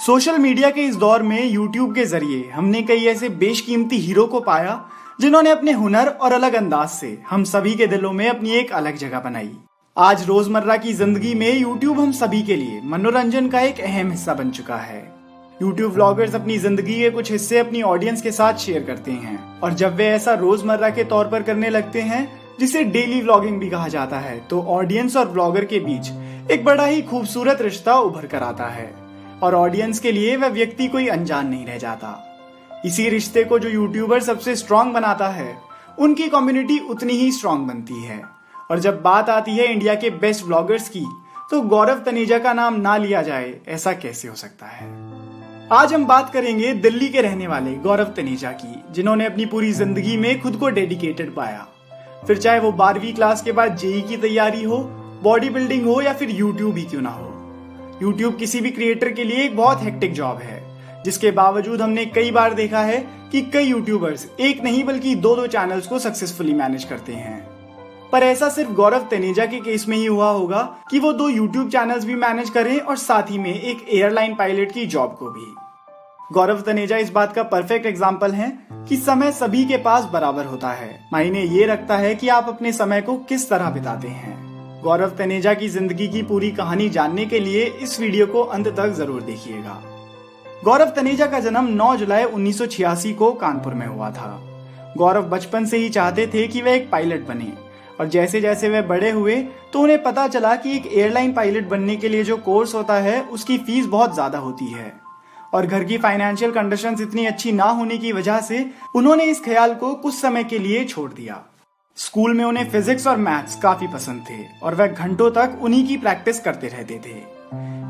Social media के इस दौर में यूट्यूब के जरिए हमने कई ऐसे बेशकीमती हीरो को पाया जिन्होंने अपने हुनर और अलग अंदाज से हम सभी के दिलों में अपनी एक अलग जगह बनाई। आज रोजमर्रा की जिंदगी में यूट्यूब हम सभी के लिए मनोरंजन का एक अहम हिस्सा बन चुका है। यूट्यूब व्लॉगर्स अपनी जिंदगी के कुछ हिस्से अपनी ऑडियंस के साथ शेयर करते हैं और जब वे ऐसा रोजमर्रा के तौर पर करने लगते हैं जिसे डेली व्लॉगिंग भी कहा जाता है, तो ऑडियंस और व्लॉगर के बीच एक बड़ा ही खूबसूरत रिश्ता उभर कर आता है और ऑडियंस के लिए वह व्यक्ति कोई अनजान नहीं रह जाता। इसी रिश्ते को जो यूट्यूबर सबसे स्ट्रांग बनाता है, उनकी कम्युनिटी उतनी ही स्ट्रांग बनती है। और जब बात आती है इंडिया के बेस्ट व्लॉगर्स की, तो गौरव तनेजा का नाम ना लिया जाए ऐसा कैसे हो सकता है। आज हम बात करेंगे दिल्ली के रहने वाले गौरव तनेजा की, जिन्होंने अपनी पूरी जिंदगी में खुद को डेडिकेटेड पाया। फिर चाहे वो 12वीं क्लास के बाद जेईई की तैयारी हो, बॉडी बिल्डिंग हो या फिर यूट्यूब ही क्यों ना हो। यूट्यूब किसी भी क्रिएटर के लिए एक बहुत हेक्टिक जॉब है, जिसके बावजूद हमने कई बार देखा है कि कई यूट्यूबर्स एक नहीं बल्कि दो चैनल्स को सक्सेसफुली मैनेज करते हैं। पर ऐसा सिर्फ गौरव तनेजा के केस में ही हुआ होगा कि वो 2 यूट्यूब चैनल्स भी मैनेज करें और साथ ही में एक एयरलाइन पायलट की जॉब को भी। गौरव तनेजा इस बात का परफेक्ट एग्जाम्पल है कि समय सभी के पास बराबर होता है, मायने ये रखता है कि आप अपने समय को किस तरह बिताते हैं। गौरव तनेजा की जिंदगी की पूरी कहानी जानने के लिए इस वीडियो को अंत तक जरूर देखिएगा। गौरव तनेजा का जन्म 9 जुलाई 1986 को कानपुर में हुआ था। गौरव बचपन से ही चाहते थे कि वह एक पायलट बने और जैसे जैसे वे बड़े हुए तो उन्हें पता चला कि एक एयरलाइन पायलट बनने के लिए जो कोर्स होता है उसकी फीस बहुत ज्यादा होती है और घर की फाइनेंशियल कंडीशंस इतनी अच्छी ना होने की वजह से उन्होंने इस ख्याल को कुछ समय के लिए छोड़ दिया। स्कूल में उन्हें फिजिक्स और मैथ्स काफी पसंद थे और वह घंटों तक उन्हीं की प्रैक्टिस करते रहते थे।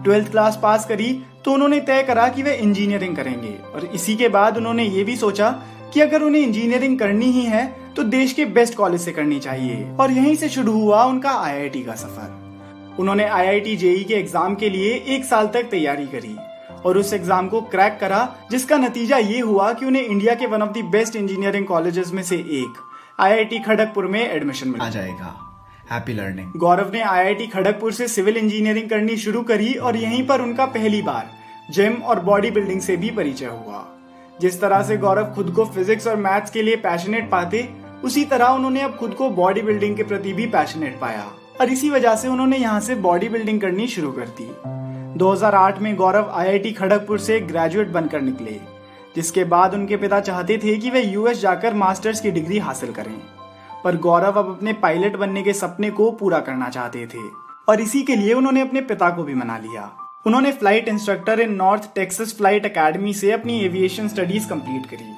12th क्लास पास करी तो उन्होंने तय करा कि वे इंजीनियरिंग करेंगे और इसी के बाद उन्होंने ये भी सोचा कि अगर उन्हें इंजीनियरिंग करनी ही है तो देश के बेस्ट कॉलेज से करनी चाहिए और यहीं से शुरू हुआ उनका आईआईटी का सफर। उन्होंने आईआईटी जेईई के एग्जाम के लिए 1 साल तक तैयारी करी और उस एग्जाम को क्रैक करा, जिसका नतीजा ये हुआ कि उन्हें इंडिया के one of the best engineering colleges में से एक आईआईटी खड़गपुर में एडमिशन मिल जाएगा। Happy learning. गौरव ने आईआईटी खड़गपुर से सिविल इंजीनियरिंग करनी शुरू करी और यहीं पर उनका पहली बार जिम और बॉडी बिल्डिंग से भी परिचय हुआ। जिस तरह से गौरव खुद को फिजिक्स और मैथ्स के लिए पैशनेट पाते, उसी तरह उन्होंने अब खुद को बॉडी बिल्डिंग के प्रति भी पैशनेट पाया और इसी वजह से उन्होंने यहाँ से बॉडी बिल्डिंग करनी शुरू कर दी। 2008 में गौरव आईआईटी खड़गपुर से ग्रेजुएट बनकर निकले, जिसके बाद उनके पिता चाहते थे कि वे यूएस जाकर मास्टर्स की डिग्री हासिल करें, पर गौरव अब अपने पायलट बनने के सपने को पूरा करना चाहते थे और इसी के लिए उन्होंने अपने पिता को भी मना लिया। उन्होंने फ्लाइट इंस्ट्रक्टर इन नॉर्थ टेक्सास फ्लाइट एकेडमी से अपनी एविएशन स्टडीज कंप्लीट करी।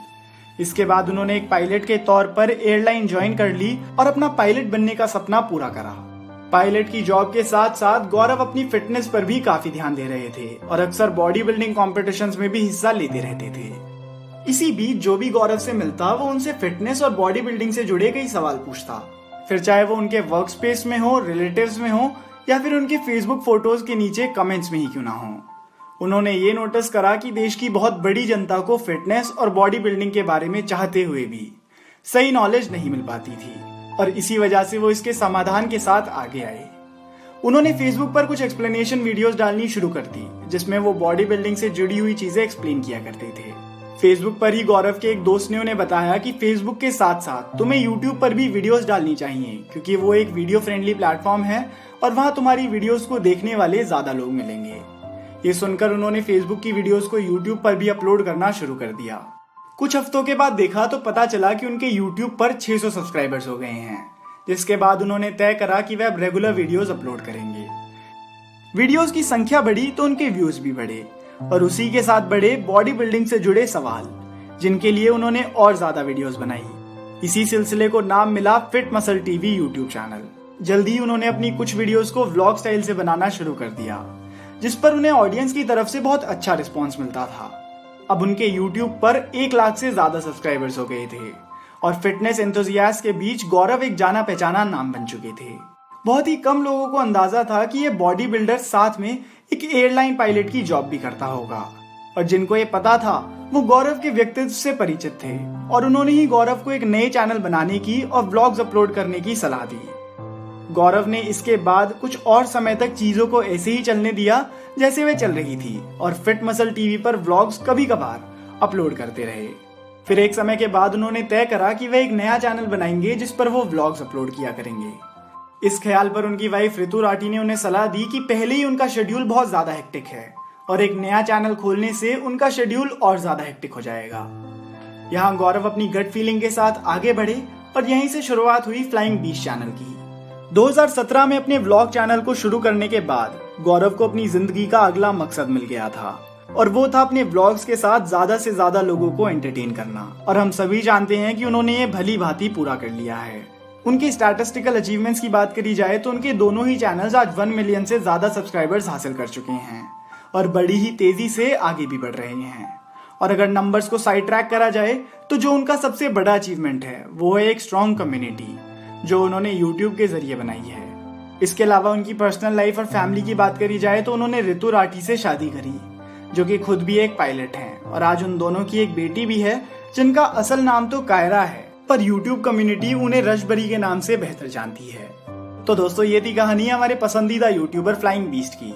इसके बाद उन्होंने एक पायलट के तौर पर एयरलाइन ज्वाइन कर ली और अपना पायलट बनने का सपना पूरा करा। पायलट की जॉब के साथ साथ गौरव अपनी फिटनेस पर भी काफी ध्यान दे रहे थे और अक्सर बॉडी बिल्डिंग कॉम्पिटिशन्स में भी हिस्सा लेते रहते थे। इसी बीच जो भी गौरव से मिलता वो उनसे फिटनेस और बॉडी बिल्डिंग से जुड़े कई सवाल पूछता, फिर चाहे वो उनके वर्क स्पेस में हो, रिलेटिव्स में हो या फिर उनके फेसबुक फोटोज के नीचे कमेंट्स में ही क्यों ना हो। उन्होंने ये नोटिस करा कि देश की बहुत बड़ी जनता को फिटनेस और बॉडी बिल्डिंग के बारे में चाहते हुए भी सही नॉलेज नहीं मिल पाती थी और इसी वजह से वो इसके समाधान के साथ आगे आए। उन्होंने फेसबुक पर कुछ एक्सप्लेनेशन वीडियोस डालनी शुरू कर दी, जिसमें वो बॉडी बिल्डिंग से जुड़ी हुई चीजें एक्सप्लेन किया करते थे। फेसबुक पर ही गौरव के एक दोस्त ने उन्हें बताया कि फेसबुक के साथ साथ तुम्हें यूट्यूब पर भी वीडियोस डालनी चाहिए, क्योंकि वो एक वीडियो फ्रेंडली प्लेटफॉर्म है और वहां तुम्हारी वीडियोस को देखने वाले ज्यादा लोग मिलेंगे। ये सुनकर उन्होंने फेसबुक की वीडियोस को यूट्यूब पर भी अपलोड करना शुरू कर दिया। कुछ हफ्तों के बाद देखा तो पता चला कि उनके यूट्यूब पर 600 सब्सक्राइबर्स हो गए हैं, जिसके बाद उन्होंने तय करा कि वे अब रेगुलर वीडियोस अपलोड करेंगे। वीडियोस की संख्या बढ़ी तो उनके व्यूज भी बढ़े और उसी के साथ बढ़े बॉडी बिल्डिंग से जुड़े सवाल, जिनके लिए उन्होंने और ज्यादा वीडियोस बनाई। इसी सिलसिले को नाम मिला fit muscle TV YouTube channel. जल्दी ही उन्होंने अपनी कुछ वीडियोस को व्लॉग स्टाइल से बनाना शुरू कर दिया, जिस पर उन्हें ऑडियंस की तरफ से बहुत अच्छा रिस्पॉन्स मिलता था। अब उनके यूट्यूब पर 1 लाख से ज्यादा सब्सक्राइबर्स हो गए थे और फिटनेस एंथुसियास्ट के बीच गौरव एक जाना पहचाना नाम बन चुके थे। बहुत ही कम लोगों को अंदाजा था कि ये बॉडी बिल्डर साथ में एक एयरलाइन पायलट की जॉब भी करता होगा और जिनको ये पता था वो गौरव के व्यक्तित्व से परिचित थे और उन्होंने ही गौरव को एक नए चैनल बनाने की और व्लॉग्स अपलोड करने की सलाह दी। गौरव ने इसके बाद कुछ और समय तक चीजों को ऐसे ही चलने दिया जैसे वे चल रही थी और फिट मसल टीवी पर व्लॉग्स कभी कभार अपलोड करते रहे। फिर एक समय के बाद उन्होंने तय करा कि वे एक नया चैनल बनाएंगे जिस पर वो व्लॉग्स अपलोड किया करेंगे। इस ख्याल पर उनकी वाइफ ऋतु राठी ने उन्हें सलाह दी कि पहले ही उनका शेड्यूल बहुत ज्यादा हेक्टिक है और एक नया चैनल खोलने से उनका शेड्यूल और ज्यादा हेक्टिक हो जाएगा। यहाँ गौरव अपनी गट फीलिंग के साथ आगे बढ़े और यहीं से शुरुआत हुई फ्लाइंग बीस्ट चैनल की। 2017 में अपने व्लॉग चैनल को शुरू करने के बाद गौरव को अपनी जिंदगी का अगला मकसद मिल गया था और वो था अपने व्लॉग्स के साथ ज्यादा से ज्यादा लोगों को एंटरटेन करना। और हम सभी जानते हैं कि उन्होंने ये भली भांति पूरा कर लिया है। उनकी स्टैटिस्टिकल अचीवमेंट्स की बात करी जाए तो उनके दोनों ही चैनल्स आज 1 मिलियन से ज्यादा सब्सक्राइबर्स हासिल कर चुके हैं और बड़ी ही तेजी से आगे भी बढ़ रहे हैं। और अगर नंबर्स को साइड ट्रैक करा जाए तो जो उनका सबसे बड़ा अचीवमेंट है वो है एक स्ट्रॉन्ग कम्युनिटी जो उन्होंने यूट्यूब के जरिए बनाई है। इसके अलावा उनकी पर्सनल लाइफ और फैमिली की बात करी जाए तो उन्होंने ऋतु राठी से शादी करी जो कि खुद भी एक पायलट हैं और आज उन दोनों की एक बेटी भी है जिनका असल नाम तो कायरा है, पर यूट्यूब कम्युनिटी उन्हें रशबरी के नाम से बेहतर जानती है। तो दोस्तों ये थी कहानी हमारे पसंदीदा यूट्यूबर फ्लाइंग बीस्ट की।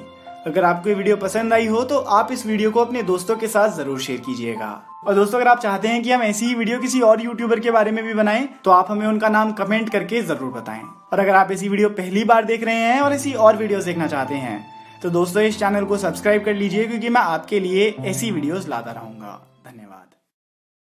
अगर आपको ये वीडियो पसंद आई हो तो आप इस वीडियो को अपने दोस्तों के साथ जरूर शेयर कीजिएगा। और दोस्तों अगर आप चाहते हैं कि हम ऐसी ही वीडियो किसी और यूट्यूबर के बारे में भी बनाएं तो आप हमें उनका नाम कमेंट करके जरूर बताएं। और अगर आप ऐसी वीडियो पहली बार देख रहे हैं और ऐसी और वीडियोस देखना चाहते हैं तो दोस्तों इस चैनल को सब्सक्राइब कर लीजिए क्योंकि मैं आपके लिए ऐसी वीडियोस लाता रहूंगा। धन्यवाद।